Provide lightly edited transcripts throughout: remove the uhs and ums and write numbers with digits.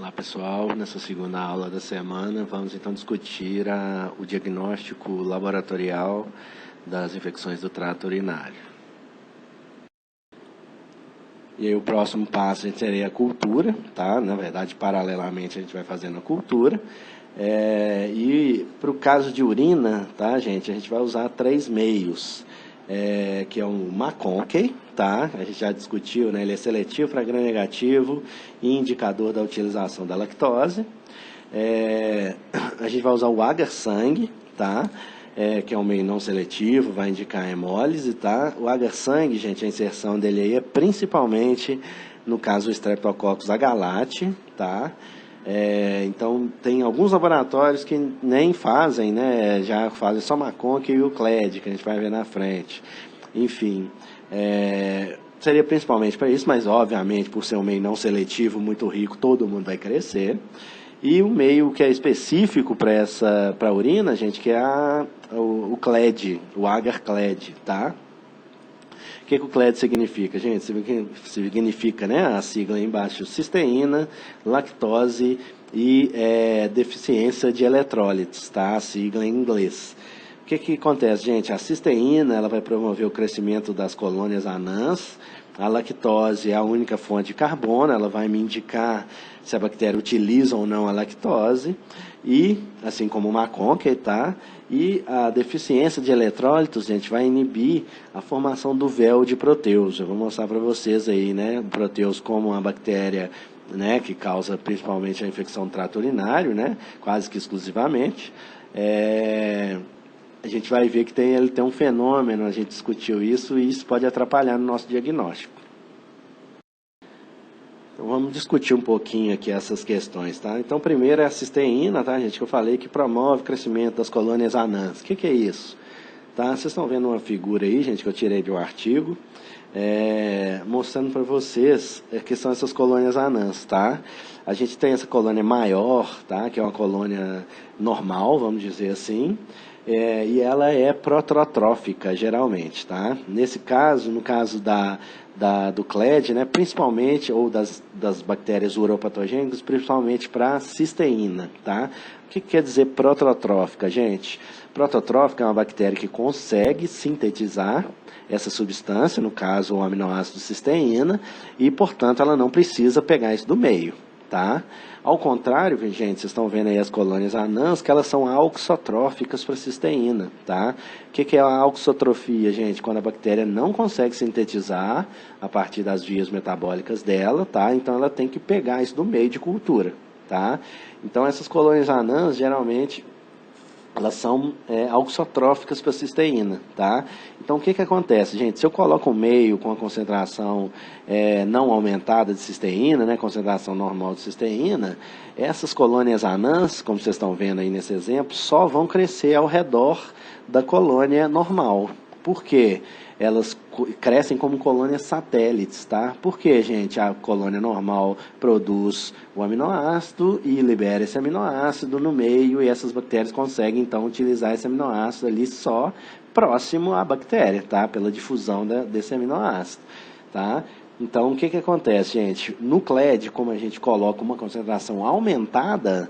Olá pessoal, nessa segunda aula da semana vamos então discutir o diagnóstico laboratorial das infecções do trato urinário. E aí o próximo passo seria a cultura, tá? Na verdade, paralelamente a gente vai fazendo a cultura. E para o caso de urina, tá, gente, a gente vai usar 3 meios. Que é um McConkey, tá? A gente já discutiu, né? Ele é seletivo para gram negativo e indicador da utilização da lactose. A gente vai usar o agar-sangue, tá? Que é um meio não seletivo, vai indicar a hemólise, tá? O agar-sangue, gente, a inserção dele aí é principalmente, no caso, o Streptococcus agalati, tá? Então, tem alguns laboratórios que nem fazem, né, já fazem só McConkey e o CLED, que a gente vai ver na frente. Enfim, seria principalmente para isso, mas obviamente, por ser um meio não seletivo, muito rico, todo mundo vai crescer. E o meio que é específico para a urina, gente, que é o CLED, o agar-CLED, tá? O que o CLED significa, gente? Significa, né, a sigla aí embaixo, cisteína, lactose e deficiência de eletrólitos, tá? A sigla em inglês. O que acontece, gente? A cisteína, ela vai promover o crescimento das colônias anãs. A lactose é a única fonte de carbono, ela vai me indicar se a bactéria utiliza ou não a lactose, e, assim como o McConkey, tá? E a deficiência de eletrólitos, gente, vai inibir a formação do véu de Proteus. Eu vou mostrar para vocês aí, né, o Proteus como uma bactéria, né, que causa principalmente a infecção do trato urinário, né, quase que exclusivamente. A gente vai ver que ele tem um fenômeno, a gente discutiu isso, e isso pode atrapalhar no nosso diagnóstico. Então, vamos discutir um pouquinho aqui essas questões, tá? Então, primeiro é a cisteína, tá, gente, que eu falei que promove o crescimento das colônias anãs. O que é isso? Tá? Vocês estão vendo uma figura aí, gente, que eu tirei de um artigo, mostrando para vocês que são essas colônias anãs, tá? A gente tem essa colônia maior, tá? Que é uma colônia normal, vamos dizer assim, e ela é prototrófica, geralmente, tá? Nesse caso, no caso do CLED, né, principalmente, ou das bactérias uropatogênicas, principalmente para cisteína, tá? O que quer dizer prototrófica, gente? Prototrófica é uma bactéria que consegue sintetizar essa substância, no caso o aminoácido cisteína, e, portanto, ela não precisa pegar isso do meio, tá? Ao contrário, gente, vocês estão vendo aí as colônias anãs, que elas são auxotróficas para cisteína, tá? O que é a auxotrofia, gente? Quando a bactéria não consegue sintetizar a partir das vias metabólicas dela, tá? Então ela tem que pegar isso do meio de cultura, tá? Então essas colônias anãs, geralmente, elas são auxotróficas para cisteína, tá? Então, o que acontece, gente? Se eu coloco um meio com a concentração não aumentada de cisteína, né, concentração normal de cisteína, essas colônias anãs, como vocês estão vendo aí nesse exemplo, só vão crescer ao redor da colônia normal. Por quê? Elas crescem como colônias satélites, tá? Porque, gente, a colônia normal produz o aminoácido e libera esse aminoácido no meio, e essas bactérias conseguem, então, utilizar esse aminoácido ali só próximo à bactéria, tá? Pela difusão desse aminoácido, tá? Então, o que acontece, gente? No CLED, como a gente coloca uma concentração aumentada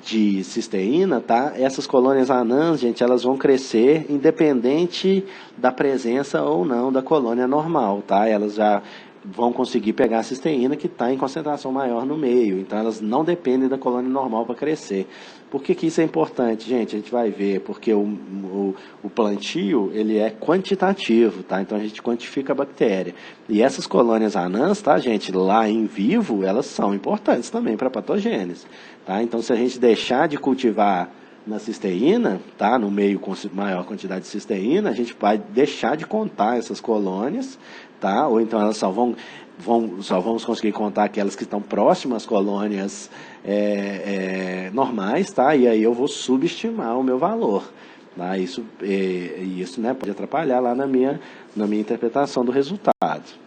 de cisteína, tá? Essas colônias anãs, gente, elas vão crescer independente da presença ou não da colônia normal, tá? Elas já vão conseguir pegar a cisteína que está em concentração maior no meio, então elas não dependem da colônia normal para crescer. Por que isso é importante, gente? A gente vai ver, porque o plantio, ele é quantitativo, tá? Então a gente quantifica a bactéria. E essas colônias anãs, tá, gente, lá em vivo, elas são importantes também para a patogênese, tá? Então se a gente deixar de cultivar na cisteína, tá, no meio com maior quantidade de cisteína, a gente vai deixar de contar essas colônias, tá? Ou então elas só vamos conseguir contar aquelas que estão próximas às colônias normais, tá? E aí eu vou subestimar o meu valor, tá? Isso, né, pode atrapalhar lá na minha interpretação do resultado.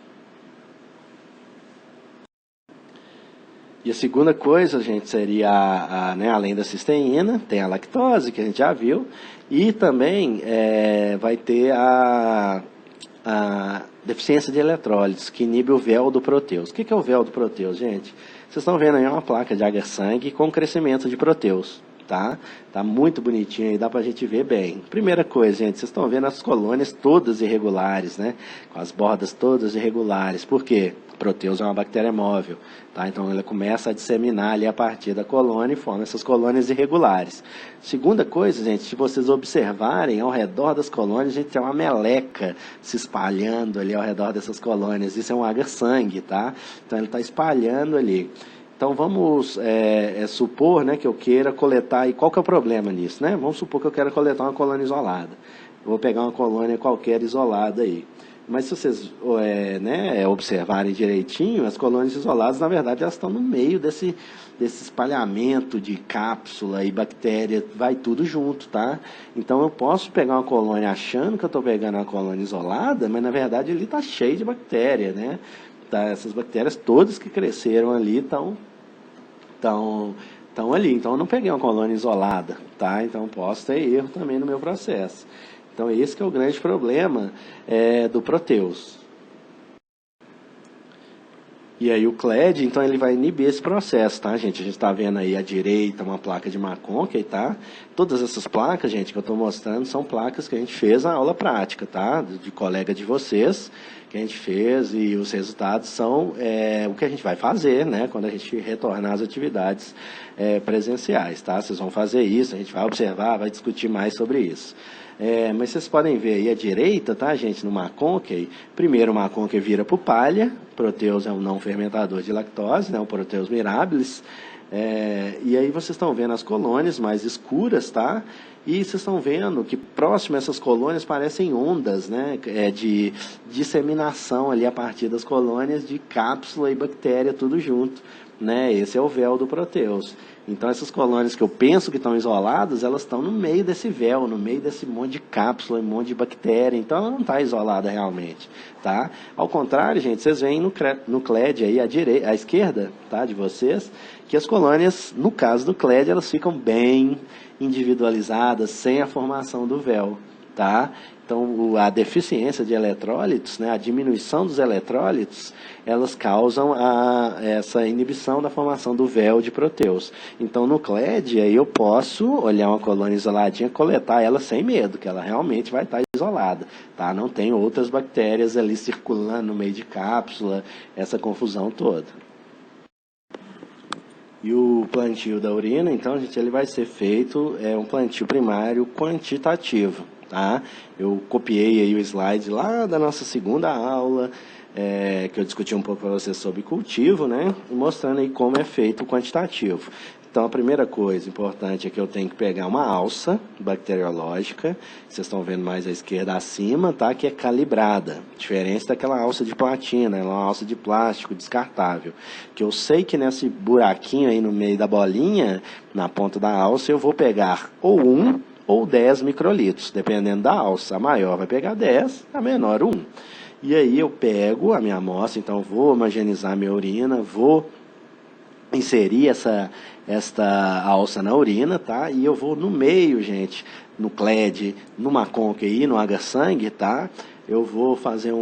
E a segunda coisa, gente, seria, né, além da cisteína, tem a lactose, que a gente já viu, e também vai ter deficiência de eletrólitos, que inibe o véu do proteus. O que é o véu do proteus, gente? Vocês estão vendo aí uma placa de agar-sangue com crescimento de proteus. Tá? Tá muito bonitinho aí, dá pra gente ver bem. Primeira coisa, gente, vocês estão vendo as colônias todas irregulares, né? Com as bordas todas irregulares. Por quê? Proteus é uma bactéria móvel, tá? Então ela começa a disseminar ali a partir da colônia e forma essas colônias irregulares. Segunda coisa, gente, se vocês observarem ao redor das colônias, a gente tem uma meleca se espalhando ali ao redor dessas colônias. Isso é um agar-sangue, tá? Então ele está espalhando ali. Então vamos supor, né, que eu queira coletar, e qual que é o problema nisso, né? Vamos supor que eu quero coletar uma colônia isolada. Eu vou pegar uma colônia qualquer isolada aí. Mas se vocês observarem direitinho, as colônias isoladas, na verdade, elas estão no meio desse espalhamento de cápsula e bactéria, vai tudo junto, tá? Então eu posso pegar uma colônia achando que eu estou pegando uma colônia isolada, mas na verdade ele está cheio de bactéria, né? Tá, essas bactérias todas que cresceram ali estão ali. Então eu não peguei uma colônia isolada, tá? Então posso ter erro também no meu processo. Então esse que é o grande problema do proteus. E aí o CLED, então ele vai inibir esse processo, tá, gente? A gente está vendo aí à direita uma placa de McConkey, tá? Todas essas placas, gente, que eu estou mostrando, são placas que a gente fez na aula prática, tá? De colega de vocês, que a gente fez, e os resultados são o que a gente vai fazer, né? Quando a gente retornar às atividades presenciais, tá? Vocês vão fazer isso, a gente vai observar, vai discutir mais sobre isso. Mas vocês podem ver aí à direita, tá, gente, no McConkey. Primeiro o McConkey vira para o palha, proteus é um não fermentador de lactose, né, o proteus mirabilis. E aí vocês estão vendo as colônias mais escuras, tá? E vocês estão vendo que próximo a essas colônias parecem ondas, né, de disseminação ali a partir das colônias de cápsula e bactéria, tudo junto, né? Esse é o véu do proteus. Então essas colônias que eu penso que estão isoladas, elas estão no meio desse véu, no meio desse monte de cápsula, um monte de bactéria, então ela não está isolada realmente, tá? Ao contrário, gente, vocês veem no CLED aí à esquerda, tá, de vocês, que as colônias, no caso do CLED, elas ficam bem individualizadas, sem a formação do véu, tá? Então, a deficiência de eletrólitos, né, a diminuição dos eletrólitos, elas causam essa inibição da formação do véu de proteus. Então, no CLED, aí eu posso olhar uma colônia isoladinha, coletar ela sem medo, que ela realmente vai estar isolada, tá? Não tem outras bactérias ali circulando no meio de cápsula, essa confusão toda. E o plantio da urina, então, gente, ele vai ser feito, um plantio primário quantitativo, tá? Eu copiei aí o slide lá da nossa segunda aula, que eu discuti um pouco para vocês sobre cultivo, né? Mostrando aí como é feito o quantitativo. Então, a primeira coisa importante é que eu tenho que pegar uma alça bacteriológica, vocês estão vendo mais à esquerda acima, tá? Que é calibrada, diferente daquela alça de platina, ela é uma alça de plástico descartável, que eu sei que nesse buraquinho aí no meio da bolinha, na ponta da alça, eu vou pegar ou 1 ou 10 microlitros, dependendo da alça. A maior vai pegar 10, a menor 1. E aí eu pego a minha amostra, então vou homogeneizar a minha urina, vou inserir esta alça na urina, tá? E eu vou no meio, gente, no CLED, no McConkey e no agar-sangue, tá? Eu vou fazer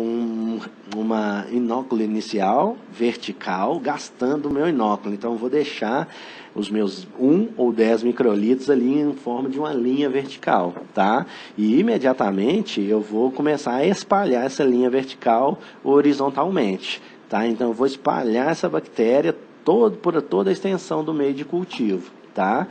uma inóculo inicial vertical, gastando o meu inóculo. Então, eu vou deixar os meus 1 ou 10 microlitros ali em forma de uma linha vertical, tá? E imediatamente eu vou começar a espalhar essa linha vertical horizontalmente, tá? Então, eu vou espalhar essa bactéria por toda a extensão do meio de cultivo, tá?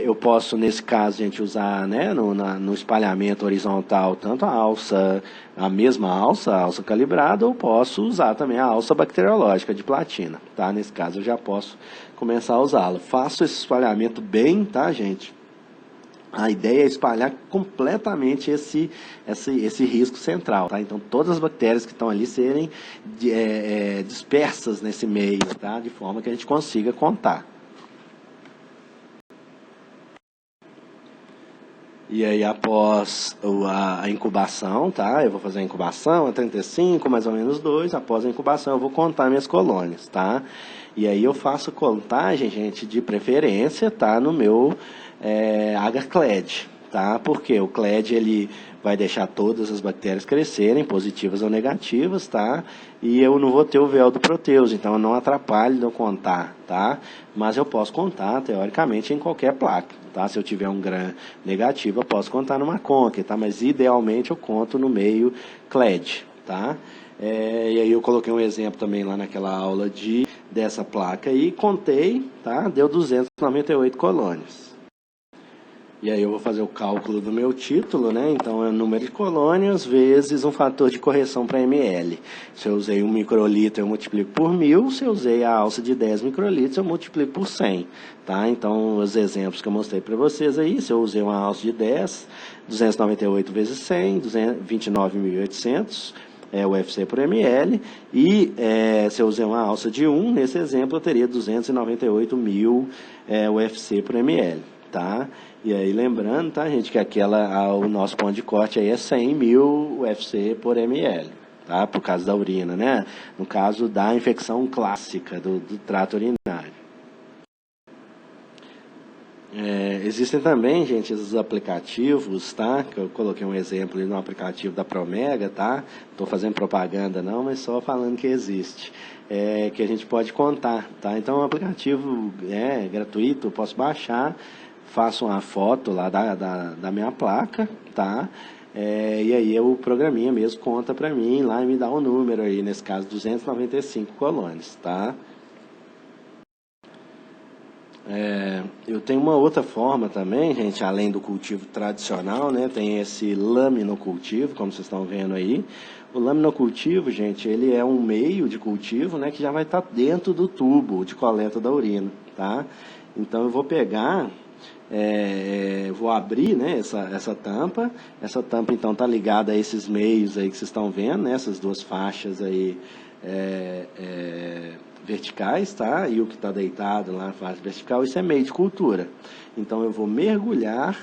Eu posso, nesse caso, gente, usar, né, no espalhamento horizontal, tanto a mesma alça, a alça calibrada, ou posso usar também a alça bacteriológica de platina, tá? Nesse caso, eu já posso começar a usá-la. Faço esse espalhamento bem, tá, gente? A ideia é espalhar completamente esse risco central, tá? Então, todas as bactérias que estão ali serem dispersas nesse meio, tá? De forma que a gente consiga contar. E aí, após a incubação, tá? Eu vou fazer a incubação a 35, mais ou menos 2. Após a incubação, eu vou contar minhas colônias, tá? E aí, eu faço contagem, gente, de preferência, tá? No meu agar-CLED, tá? Porque o CLED, ele vai deixar todas as bactérias crescerem, positivas ou negativas, tá? E eu não vou ter o véu do Proteus, então eu não atrapalho de eu contar, tá? Mas eu posso contar, teoricamente, em qualquer placa, tá? Se eu tiver um gram negativo, eu posso contar numa conca, tá? Mas idealmente eu conto no meio CLED, tá? E aí eu coloquei um exemplo também lá naquela aula dessa placa aí, contei, tá? Deu 298 colônias. E aí eu vou fazer o cálculo do meu título, né? Então é o número de colônias vezes um fator de correção para ml. Se eu usei 1 microlitro, eu multiplico por 1000. Se eu usei a alça de 10 microlitros, eu multiplico por 100. Tá? Então, os exemplos que eu mostrei para vocês aí, se eu usei uma alça de 10, 298 vezes 100, 29.800 é o UFC por ml, e se eu usei uma alça de 1, nesse exemplo eu teria 298.000 UFC por ml, tá? E aí lembrando, tá, gente, que o nosso ponto de corte aí é 100.000 UFC por ml, tá? Por causa da urina, né? No caso da infecção clássica do trato urinário. Existem também, gente, esses aplicativos, tá? Que eu coloquei um exemplo ali no aplicativo da Promega, tá? Estou fazendo propaganda não, mas só falando que existe. Que a gente pode contar, tá? Então, o aplicativo é gratuito, eu posso baixar, faço uma foto lá da minha placa, tá? E aí o programinha mesmo conta para mim lá e me dá um número aí, nesse caso 295 colônias, tá? Eu tenho uma outra forma também, gente, além do cultivo tradicional, né? Tem esse laminocultivo, como vocês estão vendo aí. O laminocultivo, gente, ele é um meio de cultivo, né, que já vai estar dentro do tubo de coleta da urina, tá? Então eu vou pegar, vou abrir, né, essa tampa. Essa tampa então está ligada a esses meios aí que vocês estão vendo, né? Essas duas faixas aí verticais, tá? E o que está deitado lá na faixa vertical, isso é meio de cultura. Então eu vou mergulhar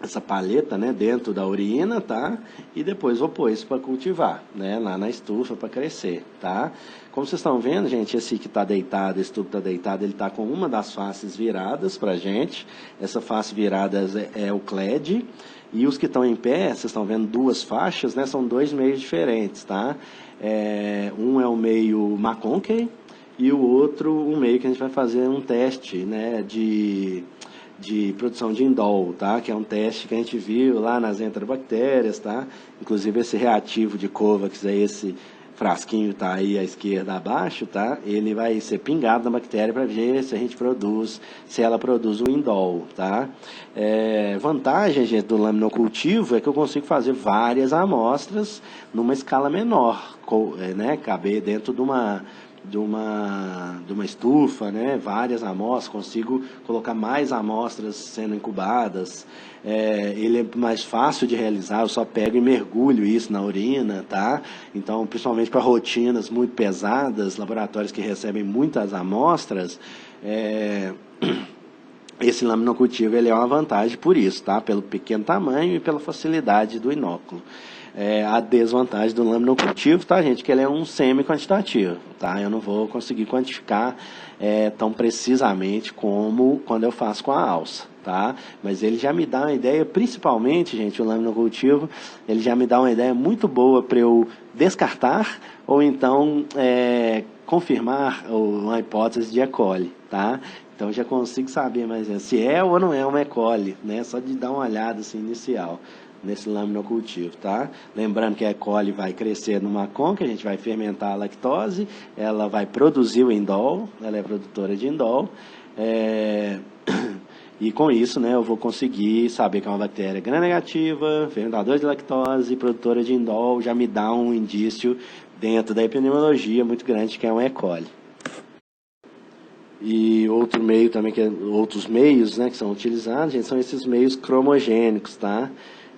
essa palheta, né, dentro da urina, tá? E depois vou pôr isso para cultivar, né, lá na estufa para crescer, tá? Como vocês estão vendo, gente, esse que está deitado, esse tubo está deitado, ele está com uma das faces viradas para a gente. Essa face virada é o CLED. E os que estão em pé, vocês estão vendo duas faixas, né? São dois meios diferentes, tá? Um é o meio McConkey e o outro um meio que a gente vai fazer um teste, né? De produção de indol, tá? Que é um teste que a gente viu lá nas enterobactérias, tá? Inclusive esse reativo de Covax, esse frasquinho tá aí à esquerda abaixo, tá? Ele vai ser pingado na bactéria para ver se ela produz o indol, tá? Vantagem, gente, do laminocultivo é que eu consigo fazer várias amostras numa escala menor, né? Caber dentro de uma estufa, né? Várias amostras, consigo colocar mais amostras sendo incubadas. Ele é mais fácil de realizar, eu só pego e mergulho isso na urina, tá? Então, principalmente para rotinas muito pesadas, laboratórios que recebem muitas amostras, esse laminocultivo ele é uma vantagem por isso, tá? Pelo pequeno tamanho e pela facilidade do inóculo. A desvantagem do laminocultivo, tá, gente, que ele é um semi-quantitativo, tá? Eu não vou conseguir quantificar tão precisamente como quando eu faço com a alça, tá? Mas ele já me dá uma ideia, principalmente, gente, o laminocultivo, ele já me dá uma ideia muito boa para eu descartar ou então confirmar uma hipótese de E. coli, tá? Então eu já consigo saber mais se é ou não é uma E. coli, né? Só de dar uma olhada assim, inicial nesse laminocultivo, tá? Lembrando que a E. coli vai crescer numa conca, a gente vai fermentar a lactose, ela vai produzir o indol, ela é produtora de indol, e com isso, né, eu vou conseguir saber que é uma bactéria gram-negativa, fermentadora de lactose, produtora de indol, já me dá um indício dentro da epidemiologia muito grande que é uma E. coli. E outro meio também, outros meios, né, que são utilizados, gente, são esses meios cromogênicos, tá?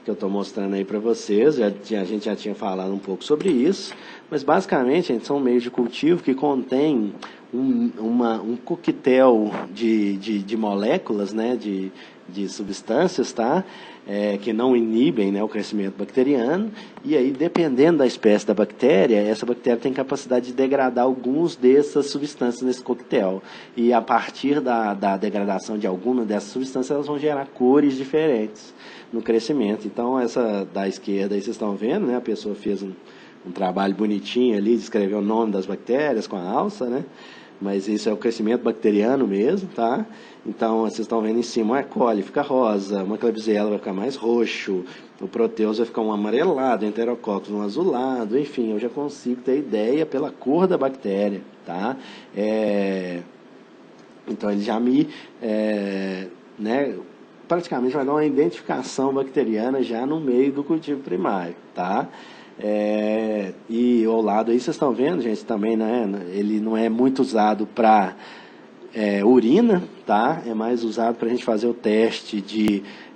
Que eu estou mostrando aí para vocês, a gente já tinha falado um pouco sobre isso, mas basicamente, gente, são meios de cultivo que contêm um coquetel de moléculas, né, de substâncias, tá? Que não inibem, né, o crescimento bacteriano, e aí, dependendo da espécie da bactéria, essa bactéria tem capacidade de degradar alguns dessas substâncias nesse coquetel. E a partir da degradação de alguma dessas substâncias, elas vão gerar cores diferentes no crescimento. Então, essa da esquerda aí vocês estão vendo, né, a pessoa fez um trabalho bonitinho ali, de escrever o nome das bactérias com a alça, né? Mas isso é o crescimento bacteriano mesmo, tá? Então, vocês estão vendo em cima, o E. coli fica rosa, uma Klebsiella vai ficar mais roxo, o Proteus vai ficar um amarelado, o Enterococcus um azulado, enfim, eu já consigo ter ideia pela cor da bactéria, tá? Então, ele já me, né, praticamente vai dar uma identificação bacteriana já no meio do cultivo primário, tá? E ao lado aí vocês estão vendo, gente, também, né, ele não é muito usado para urina, tá? É mais usado para a gente fazer o teste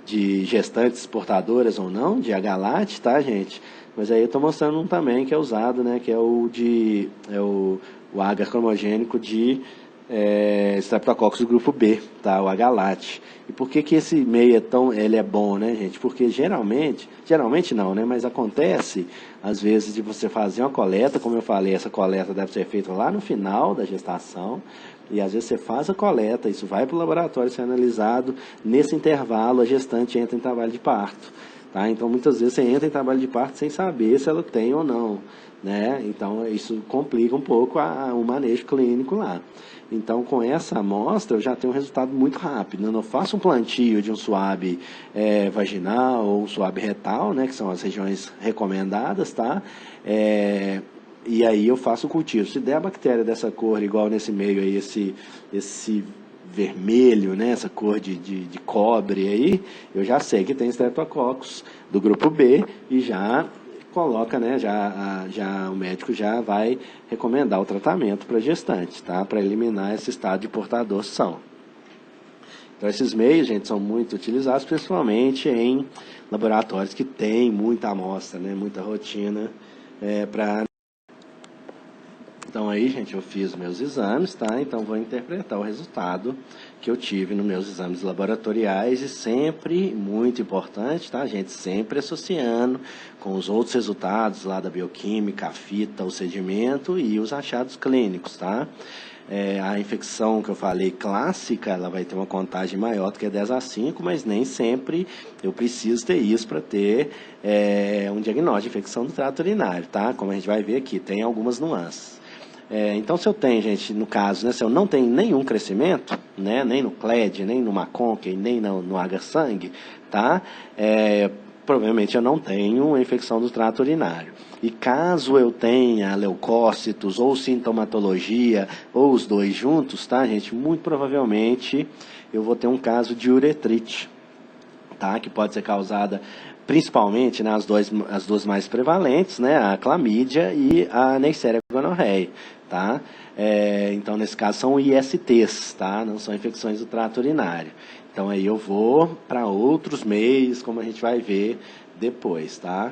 de gestantes portadoras ou não, de H-LAT, tá, gente? Mas aí eu estou mostrando um também que é usado, né, que é o agar cromogênico de Streptococcus do grupo B, tá? O H-LAT. E por que esse meio ele é bom, né, gente? Porque geralmente não, né, mas acontece, às vezes, de você fazer uma coleta, como eu falei, essa coleta deve ser feita lá no final da gestação, e às vezes você faz a coleta, isso vai para o laboratório ser analisado, nesse intervalo a gestante entra em trabalho de parto, tá? Então, muitas vezes você entra em trabalho de parto sem saber se ela tem ou não, né? Então, isso complica um pouco o manejo clínico lá. Então, com essa amostra, eu já tenho um resultado muito rápido. Eu não faço um plantio de um swab vaginal ou um swab retal, né, que são as regiões recomendadas, tá? E aí eu faço o cultivo. Se der a bactéria dessa cor, igual nesse meio aí, esse vermelho, né, essa cor de cobre aí, eu já sei que tem Streptococcus do grupo B e já coloca, né, já o médico já vai recomendar o tratamento para gestante, tá? Para eliminar esse estado de portador-são. Então, esses meios, gente, são muito utilizados, principalmente em laboratórios que têm muita amostra, né, muita rotina para... Então, aí, gente, eu fiz meus exames, tá? Então, vou interpretar o resultado que eu tive nos meus exames laboratoriais e sempre, muito importante, tá, gente? Sempre associando com os outros resultados lá da bioquímica, a fita, o sedimento e os achados clínicos, tá? A infecção que eu falei clássica, ela vai ter uma contagem maior do que 10/5, mas nem sempre eu preciso ter isso para ter um diagnóstico de infecção do trato urinário, tá? Como a gente vai ver aqui, tem algumas nuances. Então, se eu tenho, gente, no caso, né, se eu não tenho nenhum crescimento, né, nem no CLED, nem no MACONC, nem no H-sangue, tá? Provavelmente eu não tenho infecção do trato urinário. E caso eu tenha leucócitos ou sintomatologia, ou os dois juntos, tá, gente? Muito provavelmente eu vou ter um caso de uretrite, tá? Que pode ser causada principalmente, né, as duas mais prevalentes, né, a clamídia e a Neisseria gonorreia, tá? Então, nesse caso, são ISTs, tá? Não são infecções do trato urinário. Então, aí eu vou para outros meios, como a gente vai ver depois, tá?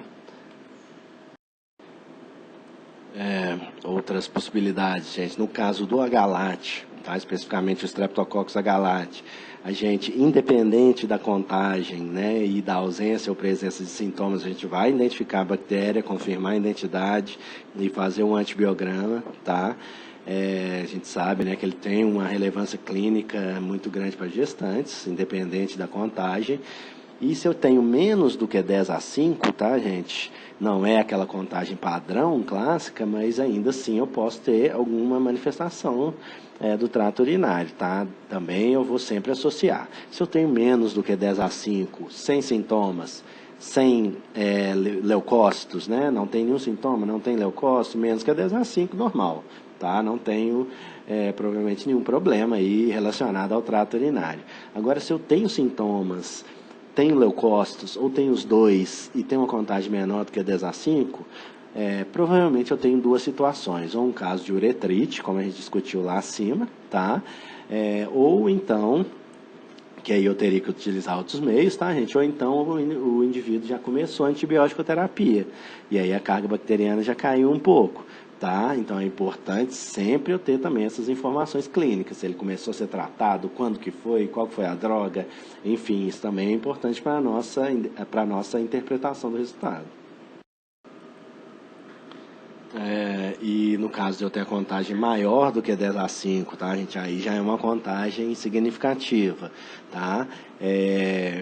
Outras possibilidades, gente. No caso do H-LAT, tá? Especificamente o Streptococcus H-LAT, a gente, independente da contagem, né, e da ausência ou presença de sintomas, a gente vai identificar a bactéria, confirmar a identidade e fazer um antibiograma, tá? A gente sabe, né, que ele tem uma relevância clínica muito grande para gestantes, independente da contagem. E se eu tenho menos do que 10/5, tá, gente? Não é aquela contagem padrão clássica, mas ainda assim eu posso ter alguma manifestação do trato urinário, tá? Também eu vou sempre associar. Se eu tenho menos do que 10/5, sem sintomas, sem leucócitos, né? Não tem nenhum sintoma, não tem leucócito, menos que 10/5, normal, tá? Não tenho provavelmente nenhum problema aí relacionado ao trato urinário. Agora, se eu tenho sintomas, tenho leucócitos ou tenho os dois e tenho uma contagem menor do que 10/5, provavelmente eu tenho duas situações, ou um caso de uretrite, como a gente discutiu lá acima, tá? Ou então, que aí eu teria que utilizar outros meios, tá, gente? Ou então o indivíduo já começou a antibiótico terapia, e aí a carga bacteriana já caiu um pouco, tá? Então é importante sempre eu ter também essas informações clínicas, se ele começou a ser tratado, quando que foi, qual que foi a droga, enfim, isso também é importante para a nossa interpretação do resultado. E no caso de eu ter a contagem maior do que 10/5, tá, gente? Aí já é uma contagem significativa, tá?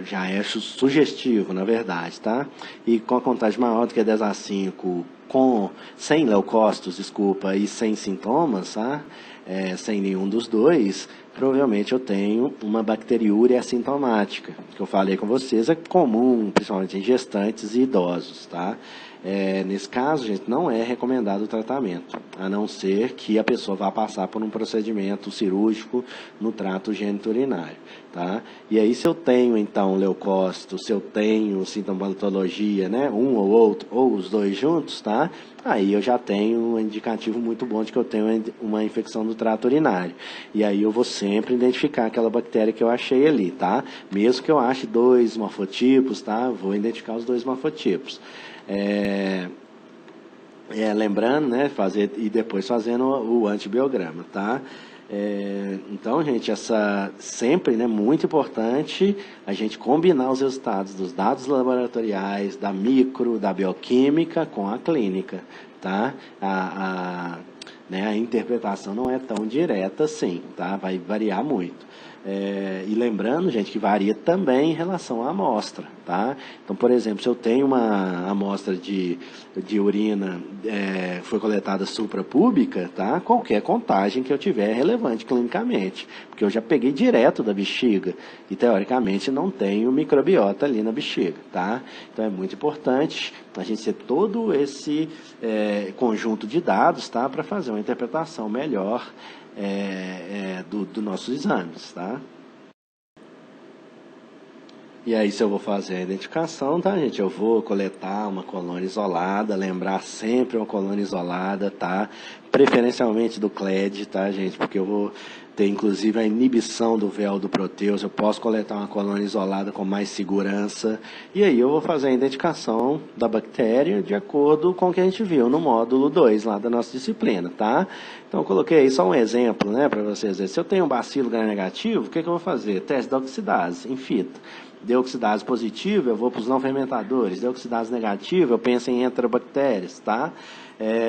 Já é sugestivo, na verdade, tá? E com a contagem maior do que 10/5, sem leucócitos, desculpa, e sem sintomas, tá? Sem nenhum dos dois, provavelmente eu tenho uma bacteriúria assintomática, que eu falei com vocês, é comum, principalmente em gestantes e idosos, tá? Nesse caso, gente, não é recomendado o tratamento, a não ser que a pessoa vá passar por um procedimento cirúrgico no trato geniturinário, tá? E aí, se eu tenho, então, leucócito, se eu tenho sintomatologia, né, um ou outro, ou os dois juntos, tá? Aí eu já tenho um indicativo muito bom de que eu tenho uma infecção do trato urinário. E aí eu vou sempre identificar aquela bactéria que eu achei ali, tá? Mesmo que eu ache 2 morfotipos, tá? Vou identificar os 2 morfotipos. Lembrando, né, e depois fazendo o antibiograma, tá? Então, gente, sempre, né, muito importante a gente combinar os resultados dos dados laboratoriais, da micro, da bioquímica com a clínica, tá? A interpretação não é tão direta assim, tá? Vai variar muito. E lembrando, gente, que varia também em relação à amostra, tá? Então, por exemplo, se eu tenho uma amostra de urina foi coletada suprapúbica, tá? Qualquer contagem que eu tiver é relevante clinicamente, porque eu já peguei direto da bexiga e, teoricamente, não tenho microbiota ali na bexiga, tá? Então, é muito importante a gente ter todo esse conjunto de dados, tá? Para fazer uma interpretação melhor dos nossos exames, tá? E aí, se eu vou fazer a identificação, tá, gente? Eu vou coletar uma colônia isolada, lembrar sempre uma colônia isolada, tá? Preferencialmente do CLED, tá, gente? Porque eu vou ter, inclusive, a inibição do véu do proteus. Eu posso coletar uma colônia isolada com mais segurança. E aí eu vou fazer a identificação da bactéria de acordo com o que a gente viu no módulo 2 lá da nossa disciplina, tá? Então, eu coloquei aí só um exemplo, né, para vocês verem. Se eu tenho um bacilo gram-negativo, o que eu vou fazer? Teste da oxidase em fita. Deu oxidase positiva, eu vou para os não fermentadores. Deu oxidase negativa, eu penso em enterobactérias, tá?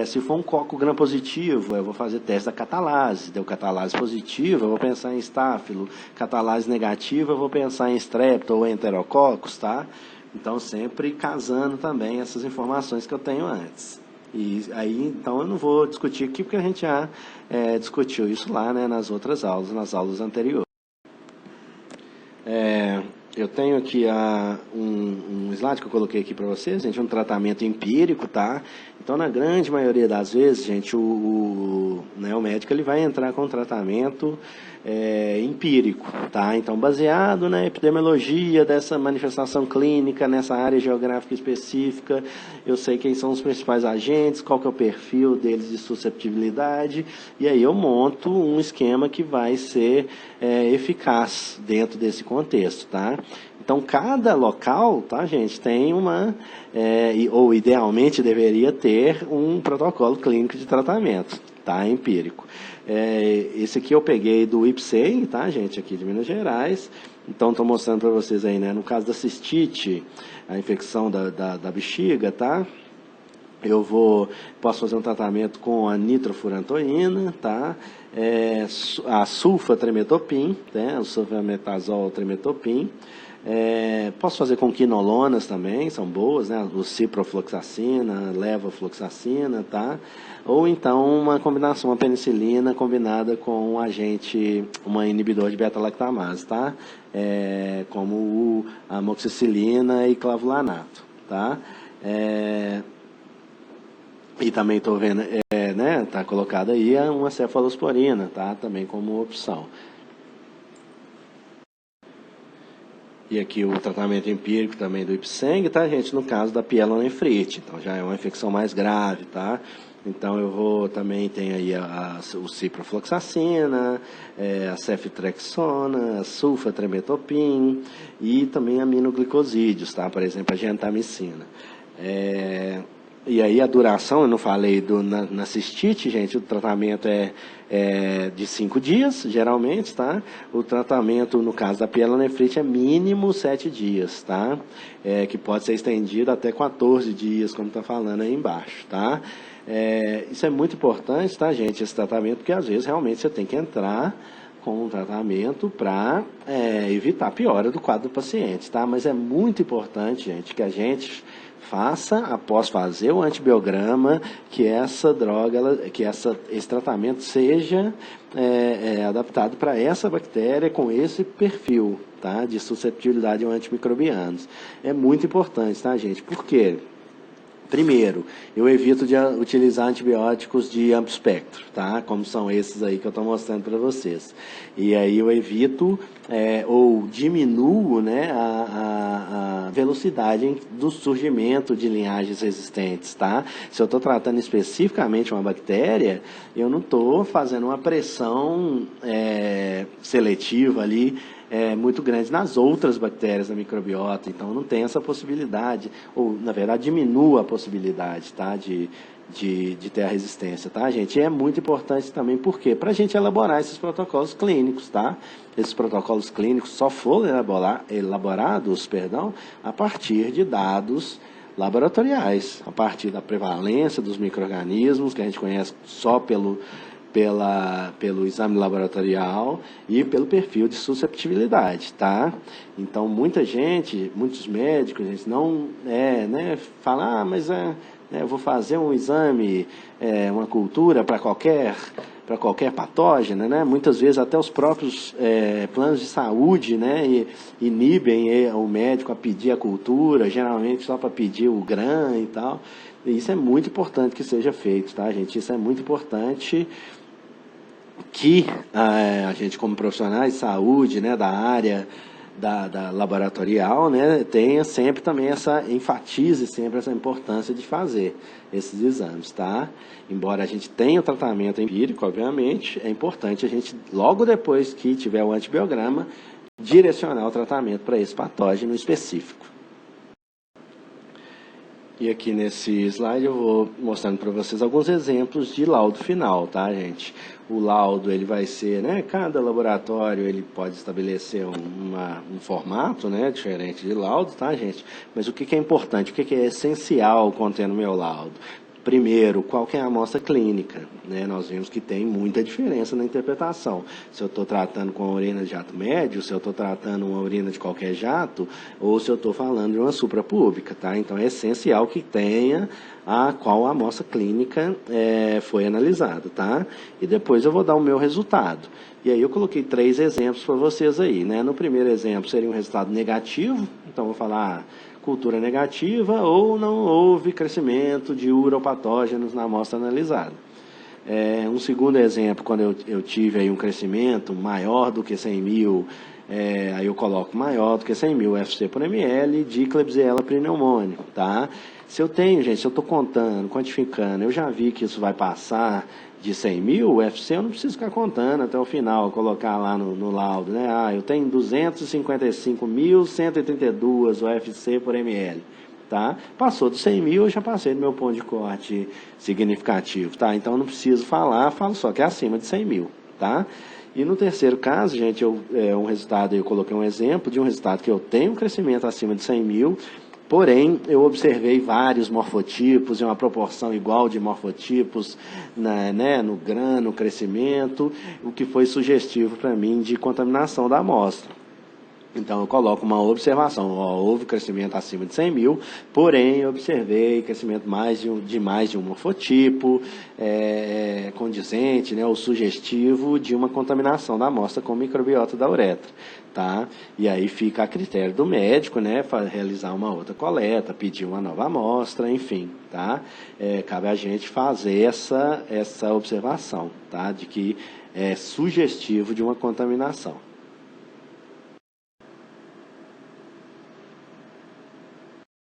Se for um coco gram-positivo, eu vou fazer teste da catalase. Deu catalase positiva, eu vou pensar em estáfilo. Catalase negativa, eu vou pensar em strepto ou enterococcus, tá? Então, sempre casando também essas informações que eu tenho antes. E aí, então, eu não vou discutir aqui, porque a gente já discutiu isso lá, né, nas outras aulas, nas aulas anteriores. Eu tenho aqui um slide que eu coloquei aqui para vocês, gente, um tratamento empírico, tá? Então, na grande maioria das vezes, gente, o médico ele vai entrar com um tratamento empírico, tá? Então, baseado na epidemiologia dessa manifestação clínica, nessa área geográfica específica, eu sei quem são os principais agentes, qual que é o perfil deles de susceptibilidade, e aí eu monto um esquema que vai ser eficaz dentro desse contexto, tá? Então, cada local, tá, gente, tem ou idealmente deveria ter um protocolo clínico de tratamento, tá, empírico. Esse aqui eu peguei do IPSEI, tá, gente, aqui de Minas Gerais. Então, estou mostrando para vocês aí, né, no caso da cistite, a infecção da bexiga, tá? Posso fazer um tratamento com a nitrofurantoína, tá? A sulfatrimetopim, né? O sulfametazol trimetopim. Posso fazer com quinolonas também, são boas, né? O ciprofloxacina, levofloxacina, tá? Ou então uma combinação, uma penicilina combinada com um agente, uma inibidor de beta-lactamase, tá? Como a amoxicilina e clavulanato, tá? E também estou vendo, né, tá colocado aí uma cefalosporina, tá? Também como opção. E aqui o tratamento empírico também do Ipseng, tá, gente? No caso da pielonefrite, então já é uma infecção mais grave, tá? Então também tem aí o ciprofloxacina, a ceftrexona, a sulfatrimetopim e também aminoglicosídeos, tá? Por exemplo, a gentamicina. E aí a duração, eu não falei na cistite, gente, o tratamento é de 5 dias, geralmente, tá? O tratamento, no caso da pielonefrite, é mínimo 7 dias, tá? Que pode ser estendido até 14 dias, como está falando aí embaixo, tá? Isso é muito importante, tá, gente, esse tratamento, porque às vezes realmente você tem que entrar com um tratamento para evitar a piora do quadro do paciente, tá? Mas é muito importante, gente, que a gente faça, após fazer o antibiograma, que essa droga, esse tratamento seja adaptado para essa bactéria com esse perfil, tá? De susceptibilidade a antimicrobianos. É muito importante, tá, gente? Por quê? Primeiro, eu evito de utilizar antibióticos de amplo espectro, tá? Como são esses aí que eu estou mostrando para vocês. E aí eu evito ou diminuo, né, a velocidade do surgimento de linhagens resistentes, tá? Se eu estou tratando especificamente uma bactéria, eu não estou fazendo uma pressão seletiva ali, muito grande nas outras bactérias da microbiota, então não tem essa possibilidade, ou na verdade diminua a possibilidade, tá, de ter a resistência, tá, gente? E é muito importante também, por quê? Para a gente elaborar esses protocolos clínicos, tá? Esses protocolos clínicos só foram elaborados, a partir de dados laboratoriais, a partir da prevalência dos micro-organismos, que a gente conhece só pelo exame laboratorial e pelo perfil de susceptibilidade, tá? Então, muitos médicos, gente, não falam, mas eu vou fazer um exame, uma cultura para qualquer patógeno, né? Muitas vezes até os próprios planos de saúde, né, inibem o médico a pedir a cultura, geralmente só para pedir o GRAM e tal. E isso é muito importante que seja feito, tá, gente? Isso é muito importante que a gente, como profissionais de saúde, né, da área da laboratorial, né, enfatize sempre essa importância de fazer esses exames, tá? Embora a gente tenha o tratamento empírico, obviamente, é importante a gente, logo depois que tiver o antibiograma, direcionar o tratamento para esse patógeno específico. E aqui nesse slide eu vou mostrando para vocês alguns exemplos de laudo final, tá, gente? O laudo, ele vai ser, né, cada laboratório ele pode estabelecer um formato, né, diferente de laudo, tá, gente? Mas o que é importante, o que é essencial conter no meu laudo? Primeiro, qual que é a amostra clínica, né? Nós vimos que tem muita diferença na interpretação. Se eu estou tratando com uma urina de jato médio, se eu estou tratando uma urina de qualquer jato, ou se eu estou falando de uma suprapúbica, tá? Então é essencial que tenha qual amostra clínica foi analisada, tá? E depois eu vou dar o meu resultado. E aí eu coloquei 3 exemplos para vocês aí, né? No primeiro exemplo seria um resultado negativo, então eu vou falar cultura negativa ou não houve crescimento de uropatógenos na amostra analisada. Um segundo exemplo, quando eu tive aí um crescimento maior do que 100 mil, aí eu coloco maior do que 100 mil FC por ml de Klebsiella pneumoniae, tá? Se eu estou contando, quantificando, eu já vi que isso vai passar de 100 mil, o UFC eu não preciso ficar contando até o final, colocar lá no laudo, né? Eu tenho 255.132 UFC por ml, tá? Passou dos 100 mil, eu já passei do meu ponto de corte significativo, tá? Então eu não preciso falar, falo só que é acima de 100 mil, tá? E no terceiro caso, gente, eu coloquei um exemplo de um resultado que eu tenho um crescimento acima de 100 mil, porém, eu observei vários morfotipos em uma proporção igual de morfotipos no grano, no crescimento, o que foi sugestivo para mim de contaminação da amostra. Então, eu coloco uma observação, houve crescimento acima de 100 mil, porém, eu observei crescimento de mais de um morfotipo, condizente, né, ou sugestivo de uma contaminação da amostra com microbiota da uretra. Tá? E aí fica a critério do médico, né, realizar uma outra coleta, pedir uma nova amostra, enfim, tá? Cabe a gente fazer essa observação, tá? De que é sugestivo de uma contaminação.